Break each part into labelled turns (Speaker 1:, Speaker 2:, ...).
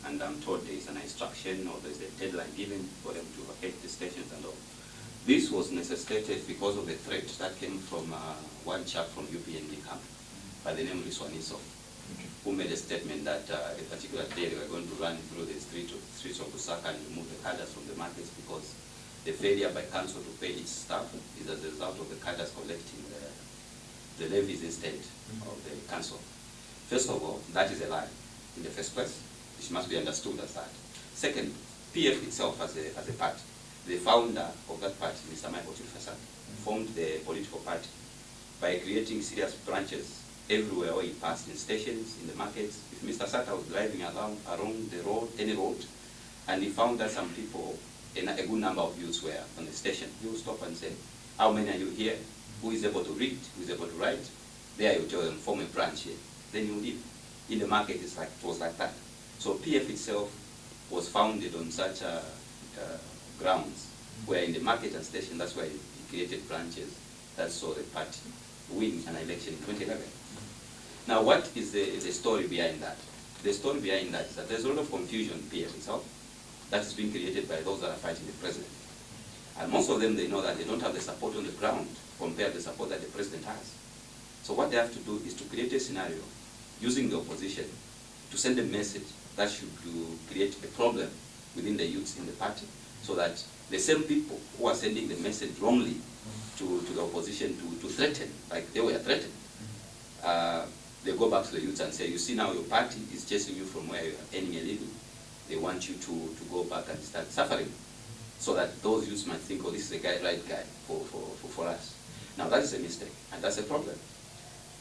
Speaker 1: and I'm told there is an instruction or there is a deadline given for them to vacate the stations and all. This was necessitated because of the threat that came from one chap from UPND camp by the name of Liswaniso, who made a statement that a particular day they were going to run through the streets of Lusaka and remove the cadres from the markets because the failure by council to pay its staff is as a result of the cadres collecting the levies instead of the council. First of all, that is a lie in the first place, which must be understood as that. Second, PF itself as a party, the founder of that party, Mr. Michael Chifasat, formed the political party by creating serious branches everywhere where he passed, in stations, in the markets. If Mr. Sata was driving along the road, any road, and he found that some people, a good number of youths were on the station, he would stop and say, how many are you here? Who is able to read? Who is able to write? There you tell them, form a branch here. Then you leave. In the market, it was like that. So PF itself was founded on such grounds, where in the market and station, that's why he created branches that saw the party win an election in 2011. Now, what is the story behind that? The story behind that is that there's a lot of confusion in PF itself that is being created by those that are fighting the president. And most of them, they know that they don't have the support on the ground compared to the support that the president has. So what they have to do is to create a scenario using the opposition to send a message that should create a problem within the youths in the party, so that the same people who are sending the message wrongly to the opposition to threaten, like they were threatened, they go back to the youths and say, you see now your party is chasing you from where you are earning a living. They want you to go back and start suffering, so that those youths might think, oh, this is the right guy for us. Now that is a mistake, and that's a problem.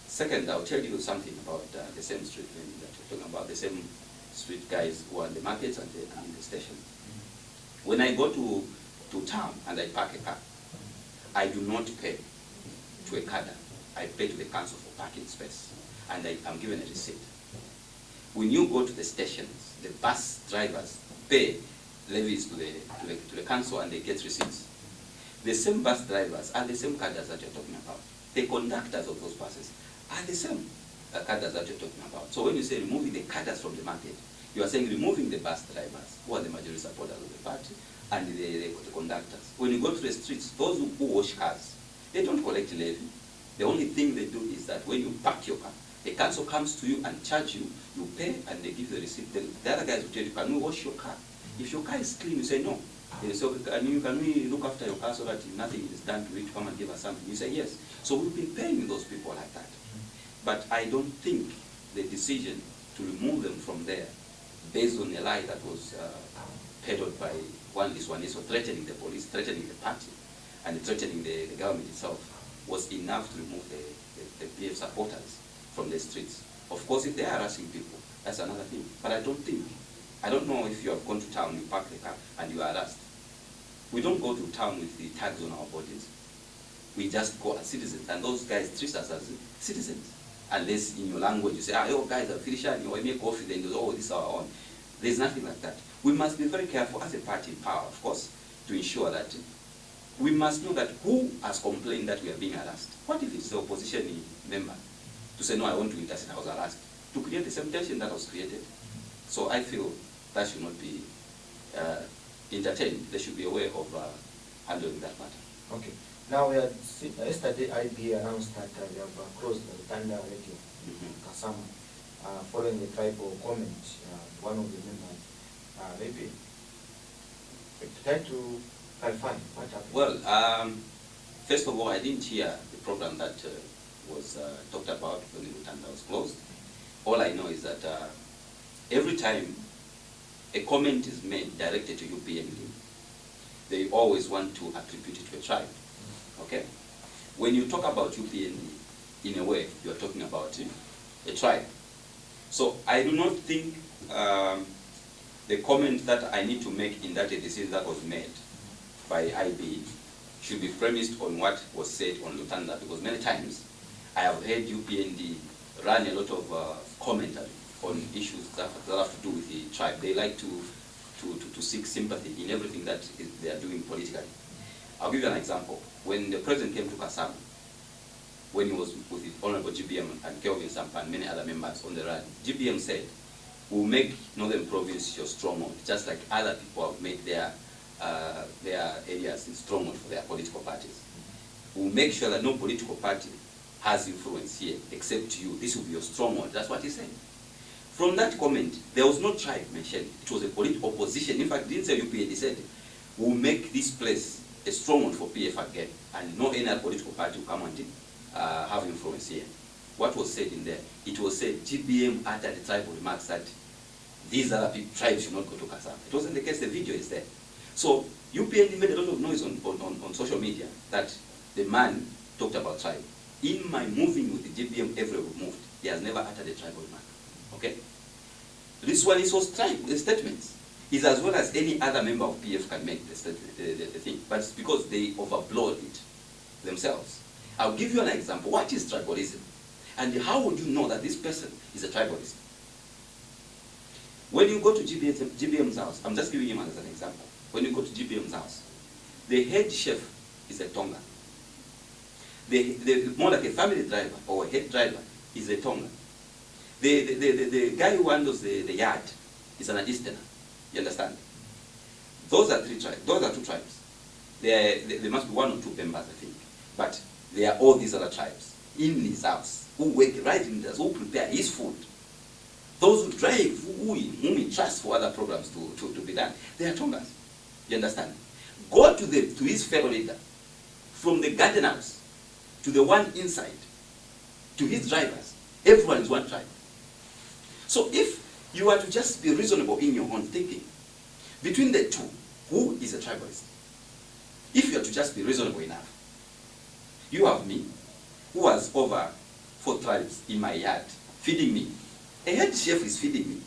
Speaker 1: Second, I'll tell you something about the same street lane that you're talking about, the same street guys who are in the markets and in the station. When I go to town and I park a car, I do not pay to a cadre. I pay to the council for parking space, and I'm given a receipt. When you go to the stations, the bus drivers pay levies to the council and they get receipts. The same bus drivers are the same cadres that you're talking about. The conductors of those buses are the same cadres that you're talking about. So when you say removing the cadres from the market, you are saying removing the bus drivers, who are the majority supporters of the party, and the conductors. When you go to the streets, those who wash cars, they don't collect levy. The only thing they do is that when you park your car, the council comes to you and charge you, you pay, and they give the receipt. The other guys will tell you, can we wash your car? If your car is clean, you say no. They say, can we look after your car so that nothing is done to it, come and give us something? You say yes. So we've been paying those people like that. But I don't think the decision to remove them from there, based on a lie that was peddled by one is threatening the police, threatening the party, and threatening the government itself, was enough to remove the PF supporters from the streets. Of course, if they are harassing people, that's another thing. But I don't know if you have gone to town, you park the car, and you are harassed. We don't go to town with the tags on our bodies. We just go as citizens, and those guys treat us as citizens. Unless in your language you say, your guys are Felician, you make coffee, then you say, oh, this is our own. There's nothing like that. We must be very careful as a party in power, of course, to ensure that we must know that who has complained that we are being harassed. What if it's the opposition member to say, no, I want to intercede, I was harassed, to create the same tension that was created? So I feel that should not be entertained. There should be a way of handling that matter.
Speaker 2: Okay. Now, yesterday IB announced that they have closed the Chanda radio, Kasama, following the tribal comment, one of the members. Maybe try to clarify what happened.
Speaker 1: Well, first of all, I didn't hear the program that was talked about when the Chanda was closed. All I know is that every time a comment is made directed to UPND, they always want to attribute it to a tribe. Okay? When you talk about UPND, in a way, you are talking about a tribe. So I do not think the comment that I need to make in that decision that was made by IB should be premised on what was said on Lutanda, because many times I have heard UPND run a lot of commentary on issues that have to do with the tribe. They like to seek sympathy in everything that they are doing politically. I'll give you an example. When the president came to Kasama, when he was with the Honorable GBM and Kelvin Sampa and many other members on the rally, GBM said, will make Northern Province your stronghold, just like other people have made their areas in stronghold for their political parties. We'll make sure that no political party has influence here except you. This will be your stronghold. That's what he said. From that comment, there was no tribe mentioned. It was a political opposition. In fact, didn't say UPA. He said, we'll make this place a stronghold for PF again, and no any other political party will come and have influence here. What was said in there? It was said GBM uttered the tribal remarks that these other tribes should not go to Kasama. It wasn't the case. The video is there. So UPN made a lot of noise on social media that the man talked about tribe. In my moving with the GBM everywhere we moved, he has never uttered a tribal remark. Okay? This one is was tribe statements. Is as well as any other member of PF can make the thing, but it's because they overblowed it themselves. I'll give you an example. What is tribalism? And how would you know that this person is a tribalist? When you go to GBM's house, I'm just giving him as an example. When you go to GBM's house, the head chef is a Tonga. The more like a family driver or a head driver is a Tonga. The guy who handles the yard is an Easterner. You understand? Those are three tribes. Those are two tribes. There must be one or two members, I think. But they are all these other tribes in his house who work right in the house, who prepare his food. Those who drive, whom he trusts for other programs to be done, they are Tongas. You understand? Go to his fellow leader, from the garden house to the one inside, to his drivers. Everyone is one tribe. So if you are to just be reasonable in your own thinking, between the two, who is a tribalist? If you are to just be reasonable enough, you have me, who has over 4 tribes in my yard, feeding me. A head chef is feeding me.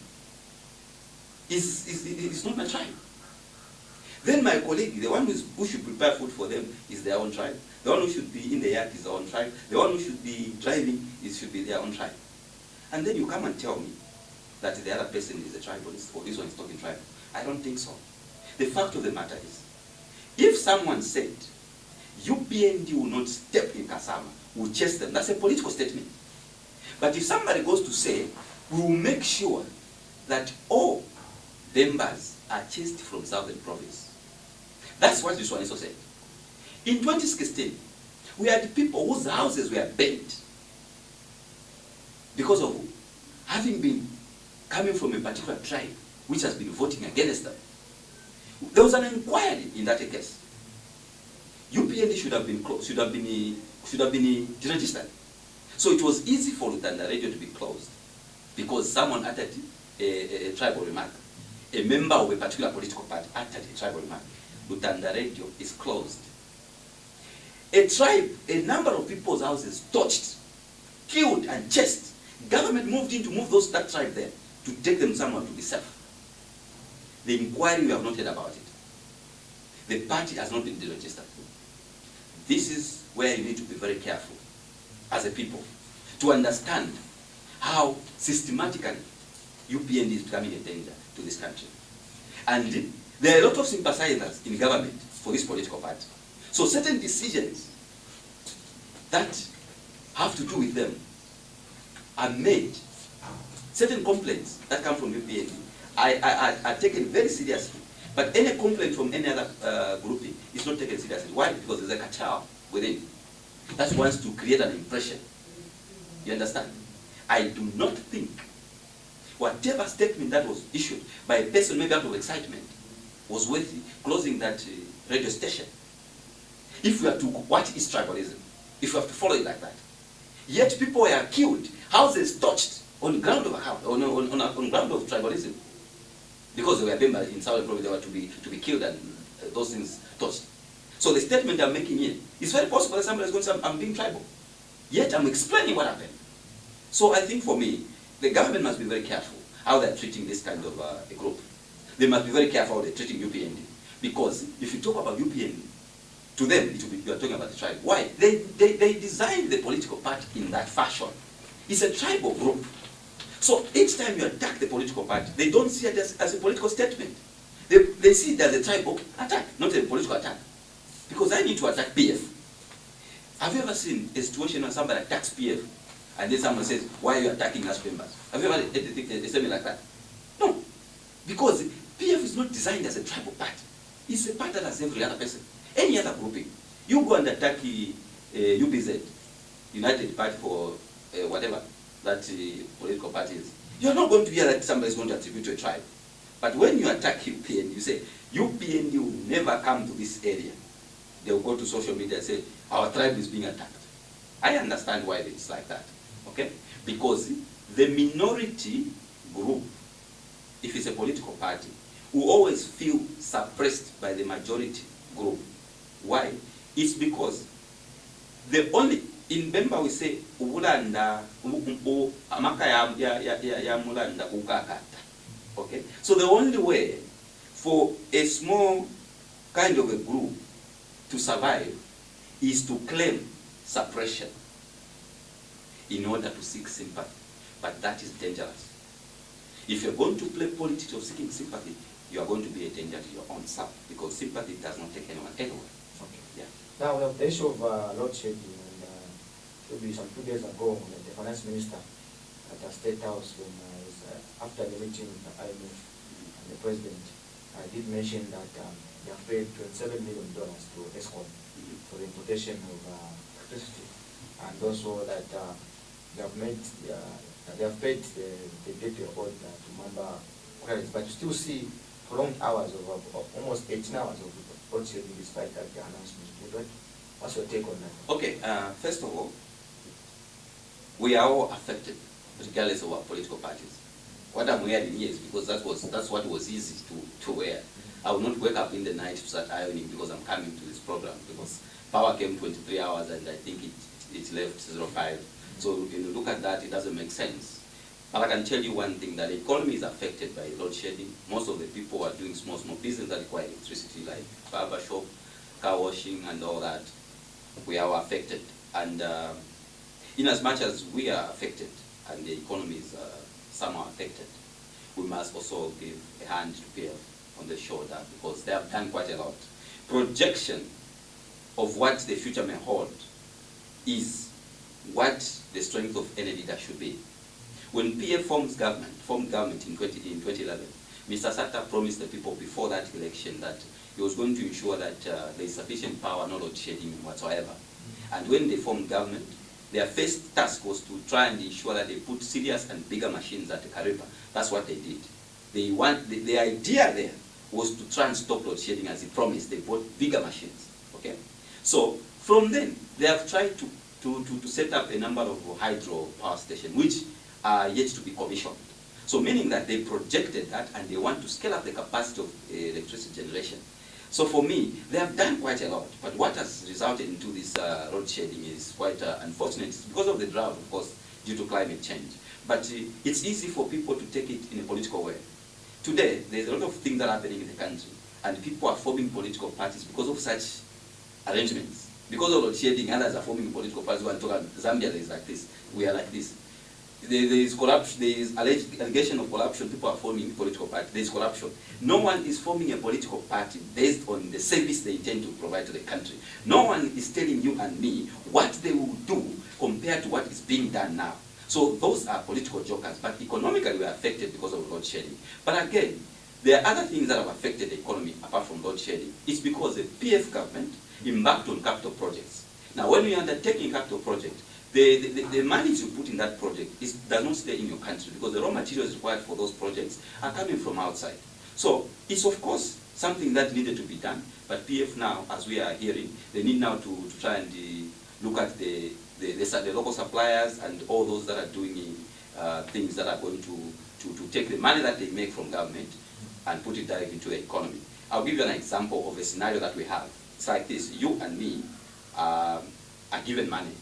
Speaker 1: It's not my tribe. Then my colleague, the one who should prepare food for them, is their own tribe. The one who should be in the yard is their own tribe. The one who should be driving should be their own tribe. And then you come and tell me that the other person is a tribalist, or this one is talking tribal. I don't think so. The fact of the matter is, if someone said, UPND will not step in Kasama, we'll chase them, that's a political statement. But if somebody goes to say, we will make sure that all members are chased from Southern Province, that's what this one also said. In 2016, we had people whose houses were burnt because of having been coming from a particular tribe which has been voting against them. There was an inquiry in that case. UPND should have been closed, should have been registered. So it was easy for Chanda Radio to be closed because someone uttered a tribal remark. A member of a particular political party uttered a tribal remark. Chanda Radio is closed. A tribe, a number of people's houses touched, killed and chased. Government moved in to move that tribe there to take them somewhere to be safe. The inquiry, we have not heard about it. The party has not been deregistered. This is where you need to be very careful as a people to understand how systematically UPND is becoming a danger to this country. And there are a lot of sympathizers in government for this political party. So certain decisions that have to do with them are made. Certain complaints that come from UPND are taken very seriously. But any complaint from any other grouping is not taken seriously. Why? Because there's a cartel within that wants to create an impression. You understand? I do not think whatever statement that was issued by a person maybe out of excitement was worth closing that radio station. If we are to, what is tribalism? If we have to follow it like that. Yet people were killed, houses touched on ground of on ground of tribalism. Because they were members in Southern Province, they were to be killed and those things touched. So the statement I'm making here, it's very possible that somebody is going to say, I'm being tribal. Yet I'm explaining what happened. So I think for me, the government must be very careful how they're treating this kind of a group. They must be very careful how they're treating UPND. Because if you talk about UPND, to them, it will be, you are talking about the tribe. Why? They designed the political party in that fashion. It's a tribal group. So each time you attack the political party, they don't see it as a political statement. They see it as a tribal attack, not a political attack. Because I need to attack PF. Have you ever seen a situation where somebody attacks PF and then someone says, why are you attacking us members? Have you ever had a statement like that? Because PF is not designed as a tribal party. It's a party that has every other person. Any other grouping. You go and attack UBZ, United Party for whatever that political party is. You're not going to hear that somebody is going to attribute to a tribe. But when you attack UPN, you say, UPN will never come to this area. They will go to social media and say, our tribe is being attacked. I understand why it's like that, okay? Because the minority group, if it's a political party, will always feel suppressed by the majority group. Why? It's because the only, in Bemba we say, Ulanda, amaka ya mulanda ukakata. Okay? So the only way for a small kind of a group to survive is to claim suppression in order to seek sympathy. But that is dangerous. If you're going to play politics of seeking sympathy, you are going to be a danger to your own self, because sympathy does not take anyone anywhere. Okay. Yeah.
Speaker 2: Now we have the issue of load shedding, and maybe some 2 days ago, the finance minister at the State House, when after the meeting with the IMF and the president, did mention that they have paid $27 million to ESCOM for the importation of electricity, and also that they have made they have paid the debt report to member credits, but you still see prolonged hours of almost 18 hours of load shedding despite that announcement. What's your take on that? Okay,
Speaker 1: first of all, we are all affected, regardless of our political parties. What I'm wearing here is because that's what was easy to wear. I will not wake up in the night to start ironing because I'm coming to this program, because power came 23 hours and I think it left 05. So when you look at that, it doesn't make sense. But I can tell you one thing, that the economy is affected by load shedding. Most of the people are doing small business that require electricity, like barber shop, car washing, and all that. We are affected. And in as much as we are affected and the economy is somehow affected, we must also give a hand to PF on the shoulder, because they have done quite a lot. Projection of what the future may hold is what the strength of any leader should be. When PF formed government in 2011, Mr. Sata promised the people before that election that he was going to ensure that there is sufficient power, no load shedding whatsoever. And when they formed government, their first task was to try and ensure that they put serious and bigger machines at the Kariba. That's what they did. The idea there was to try and stop load shedding, as he promised. They bought bigger machines. Okay? So from then, they have tried to set up a number of hydro power stations, which are yet to be commissioned. So meaning that they projected that and they want to scale up the capacity of electricity generation. So for me, they have done quite a lot. But what has resulted into this load shedding is quite unfortunate. It's because of the drought, of course, due to climate change. But it's easy for people to take it in a political way. Today, there's a lot of things that are happening in the country, and people are forming political parties because of such arrangements. Because of load shedding, others are forming political parties. One talk about Zambia, there is like this. We are like this. There is corruption. There is alleged allegation of corruption. People are forming political parties. There is corruption. No one is forming a political party based on the service they intend to provide to the country. No one is telling you and me what they will do compared to what is being done now. So those are political jokers. But economically, we are affected because of load shedding. But again, there are other things that have affected the economy apart from load shedding. It's because the PF government embarked on capital projects. Now, when you are undertaking capital project, the money you put in that project does not stay in your country, because the raw materials required for those projects are coming from outside. So it's of course something that needed to be done, but PF now, as we are hearing, they need now to try and look at the local suppliers and all those that are doing things that are going to take the money that they make from government and put it directly into the economy. I'll give you an example of a scenario that we have. It's like this: you and me are given money.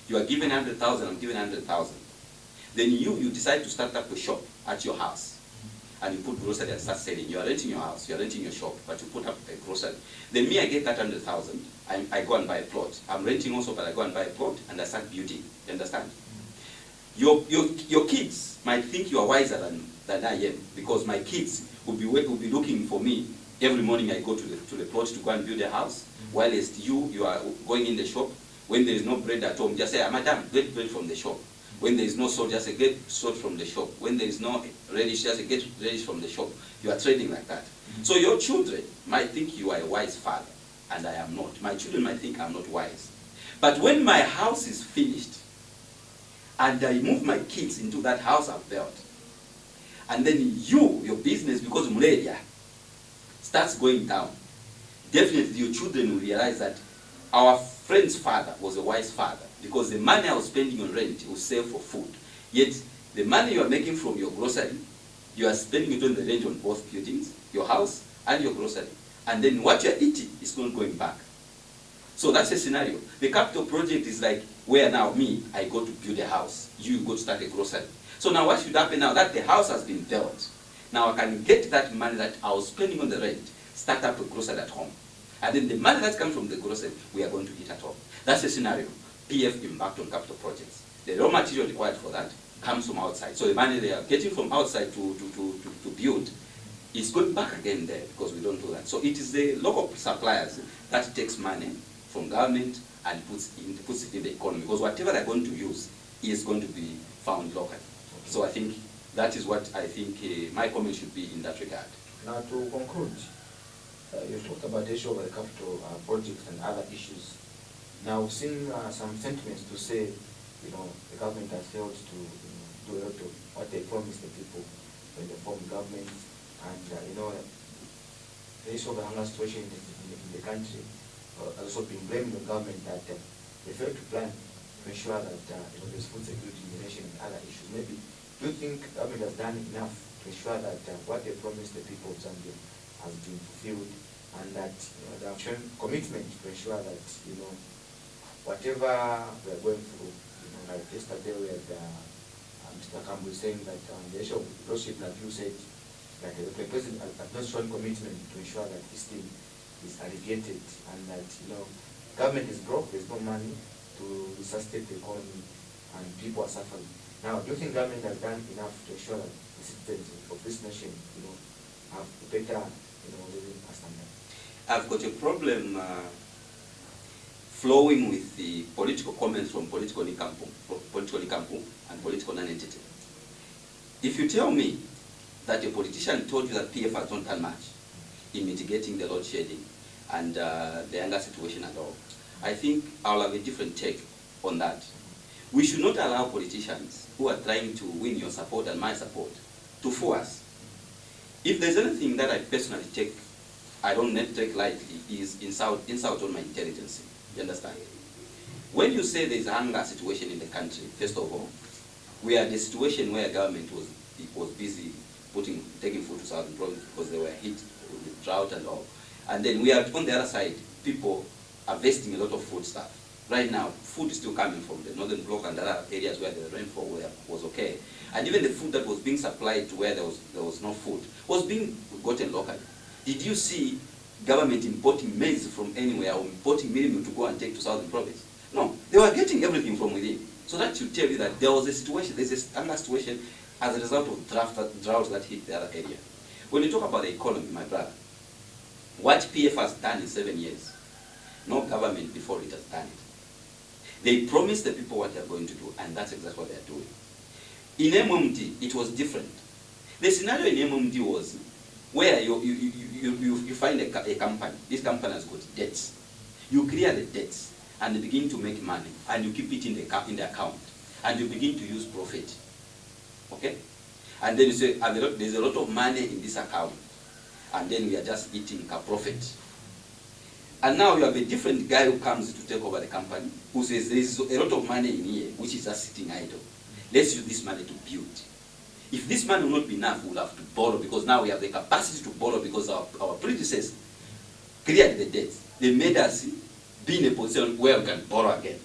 Speaker 1: You are given 100,000, I'm given 100,000. Then you decide to start up a shop at your house, and you put grocery and start selling. You are renting your house, you are renting your shop, but you put up a grocery. Then me, I get that 100,000, I go and buy a plot. I'm renting also, but I go and buy a plot, and I start building. You understand? Your kids might think you are wiser than I am, because my kids will be looking for me every morning. I go to the plot to go and build a house, whilst you are going in the shop. When there is no bread at home, just say, Madam, get bread from the shop. When there is no salt, just say, get salt from the shop. When there is no radish, just say, get radish from the shop. You are trading like that. So your children might think you are a wise father, and I am not. My children might think I'm not wise. But when my house is finished, and I move my kids into that house I've built, and then your business, because Muledia, starts going down, definitely your children will realize that our friend's father was a wise father, because the money I was spending on rent was saved for food. Yet the money you are making from your grocery, you are spending it on the rent on both buildings, your house and your grocery. And then what you are eating is not going back. So that's a scenario. The capital project is like where now I go to build a house, you go to start a grocery. So now what should happen now that the house has been built? Now I can get that money that I was spending on the rent, start up a grocery at home. And then the money that comes from the grocery, we are going to eat at home. That's a scenario. PF impact on capital projects. The raw material required for that comes from outside. So the money they are getting from outside to build is going back again there, because we don't do that. So it is the local suppliers that takes money from government and puts it in the economy, because whatever they're going to use is going to be found locally. So I think that is what I think my comment should be in that regard.
Speaker 2: Now to conclude, you talked about the issue of the capital projects and other issues. Now we've seen some sentiments to say, the government has failed to do a lot of what they promised the people when they formed government, and the issue of the hunger situation in the country also been blamed on government that they failed to plan to ensure that there's food security in the nation and other issues. Maybe do you think government has done enough to ensure that what they promised the people of Zambia has been fulfilled, and that they have shown commitment to ensure that whatever we're going through, like yesterday we had Mr. Kambu saying that the issue of lordship, like you said, that the president has not shown commitment to ensure that this thing is alleviated, and that government is broke, there's no money to sustain the economy, and people are suffering. Now, do you think government has done enough to ensure that the citizens of this nation, have a better, living standard?
Speaker 1: I've got a problem flowing with the political comments from political Nikampu and political non-entity. If you tell me that a politician told you that PF has not done much in mitigating the load shedding and the anger situation at all, I think I'll have a different take on that. We should not allow politicians who are trying to win your support and my support to fool us. If there's anything that I personally I don't take lightly, is insult on my intelligence. You understand? When you say there's a hunger situation in the country, first of all, we are in a situation where government was busy taking food to southern province because they were hit with drought and all. And then we are on the other side, people are wasting a lot of food stuff. Right now, food is still coming from the northern block and other areas where the rainfall was okay. And even the food that was being supplied to where there was no food was being gotten locally. Did you see government importing maize from anywhere or importing milling to go and take to southern province? No, they were getting everything from within. So that should tell you that there was a situation, there's a standard situation as a result of drought that hit the other area. When you talk about the economy, my brother, what PF has done in 7 years, no government before it has done it. They promised the people what they are going to do, and that's exactly what they are doing. In MMD, it was different. The scenario in MMD was where you find a company. This company has got debts. You clear the debts and you begin to make money, and you keep it in the account, and you begin to use profit. Okay? And then you say, there's a lot of money in this account, and then we are just eating a profit. And now you have a different guy who comes to take over the company, who says there's a lot of money in here, which is just sitting idle. Let's use this money to build. If this money will not be enough, we'll have to borrow, because now we have the capacity to borrow, because our predecessors cleared the debts. They made us be in a position where we can borrow again.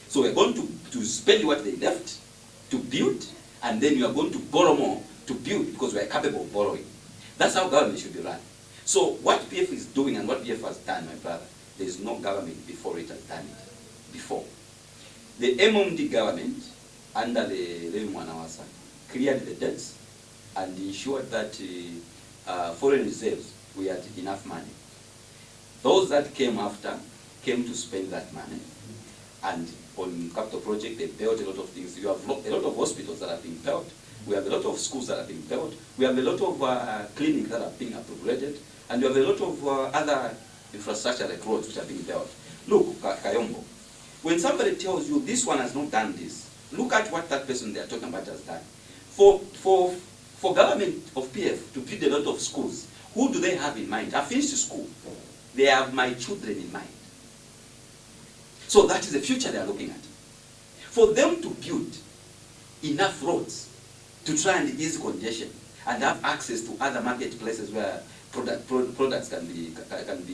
Speaker 1: So we're going to spend what they left to build, and then you are going to borrow more to build, because we are capable of borrowing. That's how government should be run. So what PF is doing and what PF has done, my brother, there is no government before it has done it. Before. The MMD government, under the Levi Mwanawasa, cleared the debts and ensured that foreign reserves, we had enough money. Those that came after came to spend that money, and on capital project. They built a lot of things. You have a lot of hospitals that are being built. We have a lot of schools that are being built. We have a lot of clinics that are being upgraded. And we have a lot of other infrastructure like roads which are being built. Look, Kayombo, when somebody tells you this one has not done this, look at what that person they are talking about has done. For government of PF to build a lot of schools, who do they have in mind? I finished school. They have my children in mind. So that is the future they are looking at. For them to build enough roads to try and ease congestion and have access to other marketplaces where products can be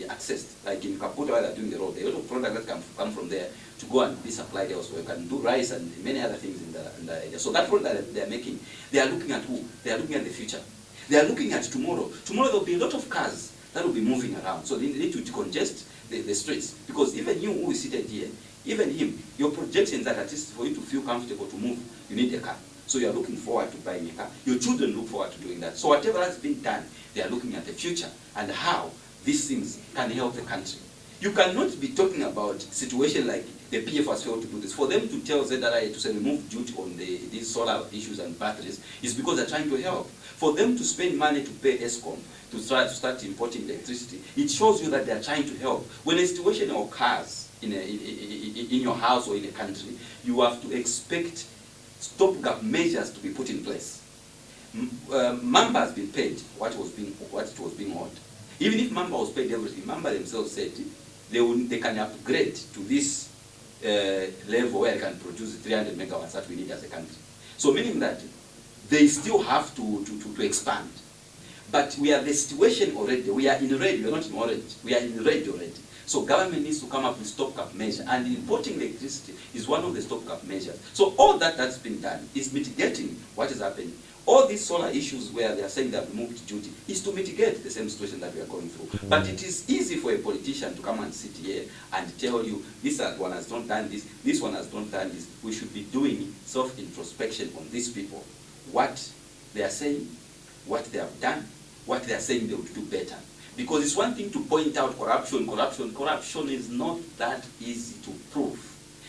Speaker 1: accessed, like in Kaputa where they're doing the road, a lot of products that come from there to go and be supplied elsewhere. You can do rice and many other things in the area. So that road that they're making, they are looking at who? They are looking at the future. They are looking at tomorrow. Tomorrow there will be a lot of cars that will be moving around. So they need to decongest the streets. Because even you who is seated here, even him, your projections that at least for you to feel comfortable to move, you need a car. So you are looking forward to buying a car. Your children look forward to doing that. So whatever has been done, they are looking at the future and how these things can help the country. You cannot be talking about situation like the PF has failed to do this. For them to tell ZRI to say remove duty on these solar issues and batteries is because they're trying to help. For them to spend money to pay ESCOM to try to start importing electricity, it shows you that they're trying to help. When a situation occurs in your house or in a country, you have to expect stopgap measures to be put in place. Mamba has been paid what it was being owed. Even if Mamba was paid everything, Mamba themselves said they can upgrade to this level where they can produce 300 megawatts that we need as a country. So meaning that they still have to expand. But we are the situation already. We are in red. We are not in orange. We are in red already. So government needs to come up with stopgap measure, and importing electricity is one of the stopgap measures. So all that's been done is mitigating what is happening. All these solar issues where they are saying they have removed duty is to mitigate the same situation that we are going through. But it is easy for a politician to come and sit here and tell you this one has not done this one has not done this. We should be doing self-introspection on these people. What they are saying, what they have done, what they are saying they would do better. Because it's one thing to point out corruption. Corruption is not that easy to prove.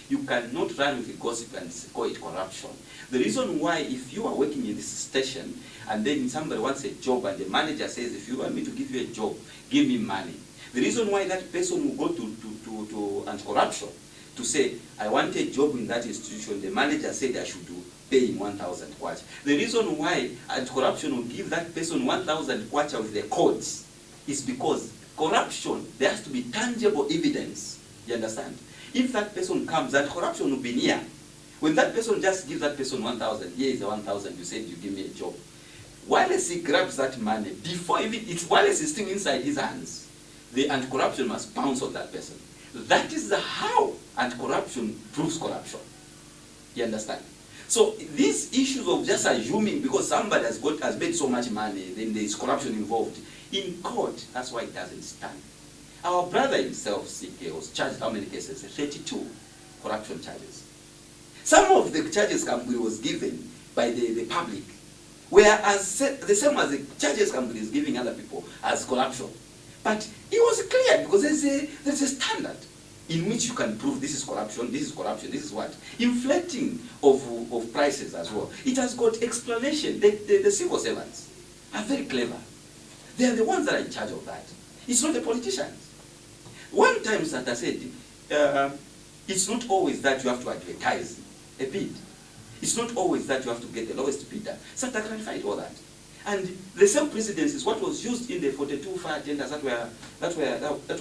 Speaker 1: You cannot run with a gossip and call it corruption. The reason why, if you are working in this station and then somebody wants a job and the manager says, if you want me to give you a job, give me money. The reason why that person will go to anti-corruption to say, I want a job in that institution, the manager said I should pay him 1,000 kwacha. The reason why anti-corruption will give that person 1,000 kwacha with the codes is because corruption, there has to be tangible evidence. You understand? If that person comes, that corruption will be near. When that person just gives that person 1,000, here is the 1,000, you said you give me a job. Whilst he grabs that money, before even whilst it's still inside his hands, the anti-corruption must bounce on that person. That is how anti-corruption proves corruption. You understand? So these issues of just assuming because somebody has made so much money, then there is corruption involved. In court, that's why it doesn't stand. Our brother himself, CK, was charged how many cases? 32 corruption charges. Some of the charges Kamburi was given by the public, whereas the same as the charges Kamburi is giving other people as corruption. But it was clear because there's a standard in which you can prove this is corruption, this is what? Inflating of prices as well. It has got explanation. The civil servants are very clever. They are the ones that are in charge of that. It's not the politicians. One time Santa said, it's not always that you have to advertise a bid. It's not always that you have to get the lowest bidder. Santa clarified all that. And the same precedence is what was used in the 42 fire tenders that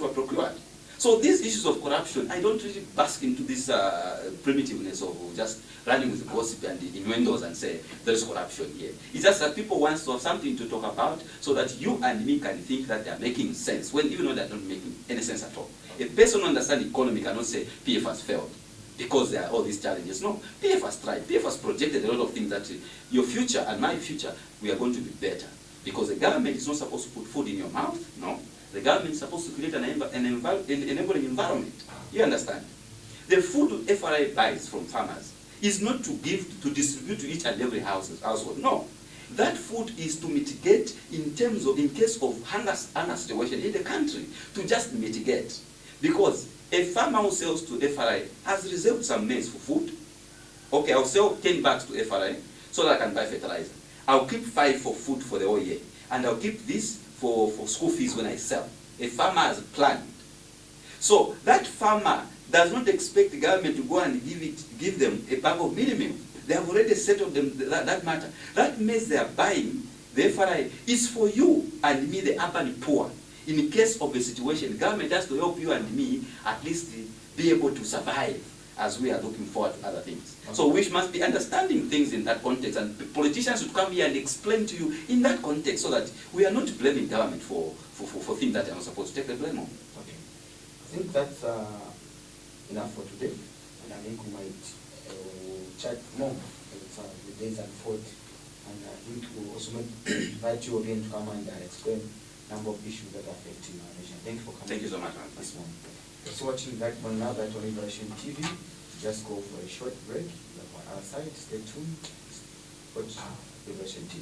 Speaker 1: were procured. So these issues of corruption, I don't really bask into this primitiveness of just running with gossip and innuendos and say there is corruption here. It's just that people want to have something to talk about so that you and me can think that they are making sense, when even though they are not making any sense at all. A person who understands economy cannot say PF has failed because there are all these challenges. No, PF has tried. PF has projected a lot of things that your future and my future, we are going to be better. Because the government is not supposed to put food in your mouth, no. The government is supposed to create an enabling environment. You understand? The food FRA buys from farmers is not to distribute to each and every household. No. That food is to mitigate in case of hunger situation in the country, to just mitigate. Because A farmer who sells to FRI has reserved some maize for food. Okay, I'll sell 10 bags to FRI so that I can buy fertilizer. I'll keep 5 for food for the whole year. And I'll keep this for school fees when I sell. A farmer has planned. So that farmer does not expect the government to go and give them a bag of mealie meal. They have already settled them that matter. That maize they are buying, the FRI, is for you and me, the urban poor. In case of a situation, the government has to help you and me at least be able to survive as we are looking forward to other things. Okay. So we must be understanding things in that context, and politicians should come here and explain to you in that context so that we are not blaming government for things that they are not supposed to take the blame on.
Speaker 2: Okay. I think that's enough for today, and I think we might chat more as the days unfold, and I think we'll also invite you again to come and explain a number of issues that are affecting our nation. Thank you for coming.
Speaker 1: Thank you so much.
Speaker 2: This morning. Just watching that one now, that on Liberation TV. Just go for a short break. On our side, stay tuned. Watch Liberation TV.